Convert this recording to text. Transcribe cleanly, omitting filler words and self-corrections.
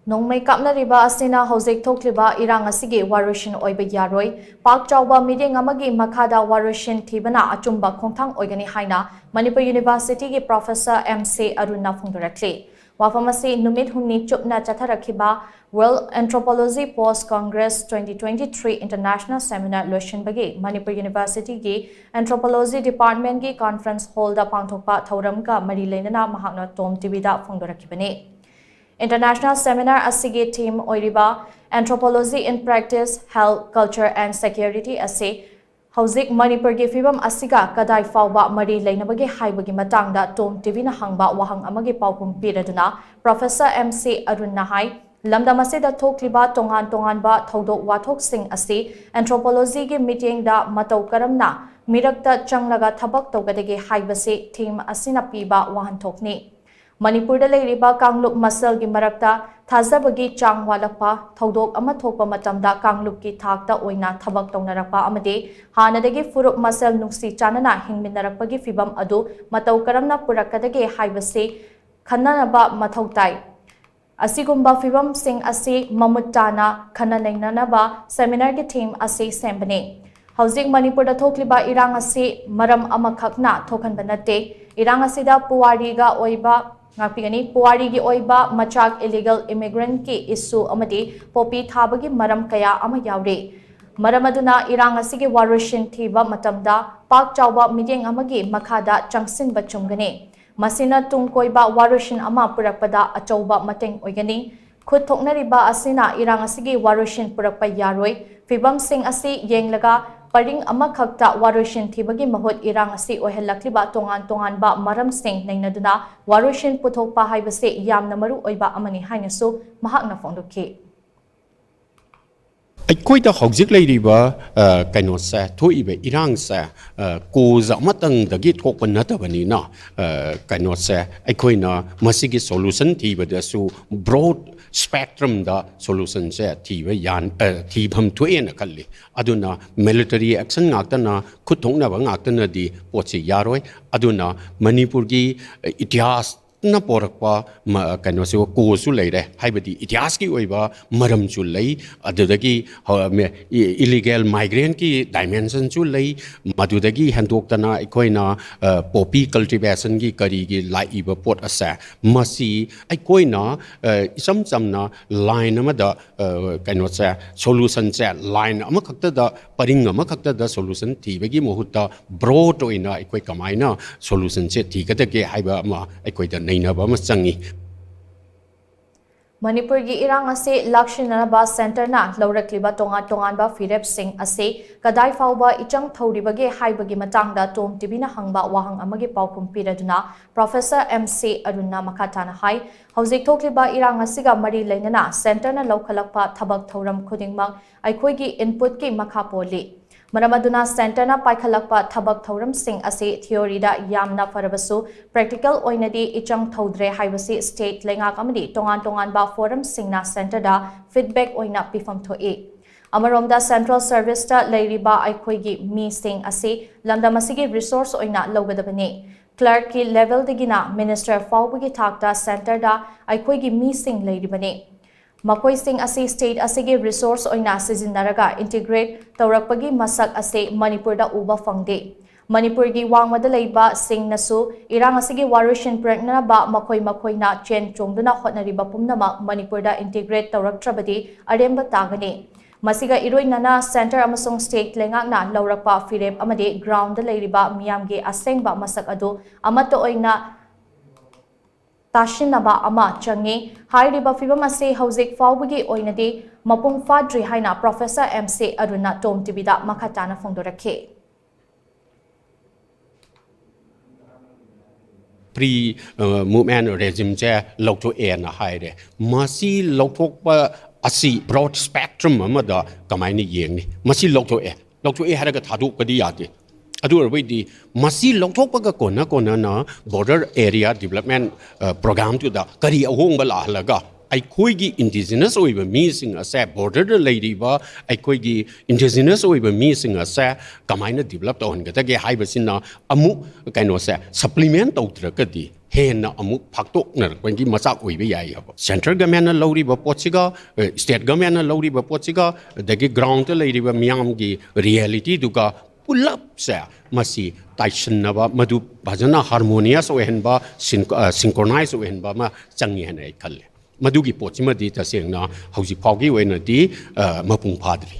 Nongmei kapnariba asina houjik thokliba irang asigi waroishin oiba yaroi pak chaoba mityeng amagi makha waroishin thibana achumba khongthang oigani haina Manipuri University ki Professor MC Arun phongdorakli wafamasi numit humni chupna chatharakhiba World Anthropology Post Congress 2023 International Seminar loishinbagi Manipuri University ki Anthropology Department ki Conference Hall da pangthokpa thauram ka mari leinana mahakna TOMTV da phongdorakhibani. International Seminar asigi team oiba Anthropology in Practice, Health, Culture and Security ase houjik Manipur gi fibam asiga kadai fawba mari leinabagi haibagi matangda TOMTV na hangba wahang amagi paupum piraduna Professor MC Arun nahai lamdam asida thokliba tongan ba thodok wathok sing ase Anthropology gi mityeng da matau karamna mirakta changlaga thabak tawgadagi haibase team asina piba wahanthokni Manipur da leiriba Kanglup masal gi marakta thazabagi chang walakpa thodok ama thokpa matamda Kanglup ki thakta oina thabak tawnarakpa amade hanadagi furup masal nungsi chanana hingminarakpagi fibam adu matau karamna purakadagi haibase khananaba mathautai asigumba fibam sing ase mamutana khananainanaba seminar gi team ase sembane houjik Manipur da thokliba irang ase maram amakhakna thokhanba nate irang asida puwari ga oiba ngapigani puwari gi oiba machak illegal immigrant ki issue amadi popi thabagi maram kaya ama yaure maram aduna irang asigi waroishin thiba matamda pak chaoba mityeng amagi makhada changsin bachumgane masina tungkoiba waroishin ama purakpada achauba mateng oigani khut thoknariba asina irang asigi waroishin purakpa yaroi fibam sing asi yenglaga paring amakhakta waroishin thibagi mahut irang asi ohelakliba tongan ba maram sing nainaduna waroishin puthokpa haibase yamna maru oiba amani hainasu mahakna phongdokhi Aikoida houjik leiriba kaino sa thoibe irang sa ko zamatang dagi thokpa natabani na kaino sa aikoina masigi solution thibada su broad spectrum da solution se thiba yan thibam thoena khalli aduna military action ngaktana khuthongna ba ngaktana di pochi yaroi aduna Manipur gi ityas na porakpa kaino se ko su leire haibadi ityas ki oiba maram chu lei adudagi illegal migrant ki dimension chu lei madudagi handoktana aikoina poppy cultivation gi kari gi laiba pot asa masi aikoina isam chamna line amada kaino se solution se line amakhakta da paring amakhakta da solution thibagi mohutta broad oina aikoi kamaina solution se thigada ge haiba ma aikoida Manipur gi irang ase lakshinanaba center na laurakliba tongan ba firep sing ase kadai fawba ichang thoribage haibagi matangda TOMTV na hangba wahang amagi paupum piraduna Professor MC Arun makhatana hai houjik thokliba irang asiga mari leinana center na lokhalakpa thabak thoram khudingmak aikhoi gi input ki makha poli Maramaduna Center na paikhalakpa thabak thoram sing ase theory da yamna farabasu practical oinadi ichang thodre haibasi state lengak amadi tongan ba forum sing na center da feedback oina pifam thoi Amaromda Central Service ta leiriba aikhoi gi mi sing ase lamdamasigi resource oina logadabani clerk ki level digina minister fawbagi thakta center da aikhoi gi mi sing leiribani Makoi sing ase state asigi resource oina sizinaraga integrate tawrakpagi masak ase Manipur da uba fangde Manipur gi wangmada leiba sing nasu irang asigi waroishin prekna ba makoi na chen chongduna hotnariba pumnama Manipur da integrate tawraktrabadi aremba tagani masiga iroinana center amasong state lengakna laurakpa firep amade ground da leiriba miyamge asengba masak adu amato oina Tashinaba ama changi hairiba fibam ase houjik fawbagi oinadi mapung fadri haina Professor MC Arun TOMTV da makhatana phongdorakhe pre movement regime che lokto e na haire masi lokthokpa asi broad spectrum amada kamaini yengni masi lokto e haraga thaduk padi yate adu arwidi masi lokthokpa kona na border area development program tu da kari ahong bala halaga aikoi gi indigenous oiba mi sing asa border da leiriba aikoi gi indigenous oiba mi sing asa kamaina develop on ga ge haibasina amu kaino sa supplement outra kadi ꯍꯦꯟꯅ ꯑꯃꯨꯛ ꯐꯥꯛꯇꯣꯛꯅꯔꯛꯄꯒꯤ ꯃꯆꯥꯛ ꯑꯣꯏꯕ ꯌꯥꯏ ꯍꯥꯏꯕ central ꯒꯃꯦꯟꯅ ꯂꯧꯔꯤꯕ ꯄꯣꯠꯁꯤꯒ state ꯒꯃꯦꯟꯅ ꯂꯧꯔꯤꯕ ꯄꯣꯠꯁꯤꯒ ꯑꯗꯒꯤ ground ꯂꯩꯔꯤꯕ ꯃꯤꯌꯥꯝꯒꯤ ꯔꯤꯌꯦꯂꯤꯇꯤꯗꯨꯒ ꯄꯨꯜꯂꯞꯁꯦ ꯃꯁꯤ ꯇꯥꯏꯁꯤꯟꯅꯕ ꯃꯗꯨ ꯐꯖꯅ ꯍꯥꯔꯃꯣꯅꯤꯌꯁ ꯑꯣꯏꯍꯟꯕ ꯁꯤꯟꯀ꯭ꯔꯣꯅꯥꯏꯖ ꯑꯣꯏꯍꯟꯕ ꯑꯃ ꯆꯪꯉꯤ ꯍꯥꯏꯅ ꯑꯩ ꯈꯜꯂꯦ ꯃꯗꯨꯒꯤ ꯄꯣꯠꯁꯤꯃꯗꯤ ꯇꯁꯦꯡꯅ ꯍꯧꯖꯤꯛ ꯐꯥꯎꯒꯤ ꯑꯣꯏꯅꯗꯤ ꯃꯄꯨꯡ ꯐꯥꯗ꯭ꯔꯤ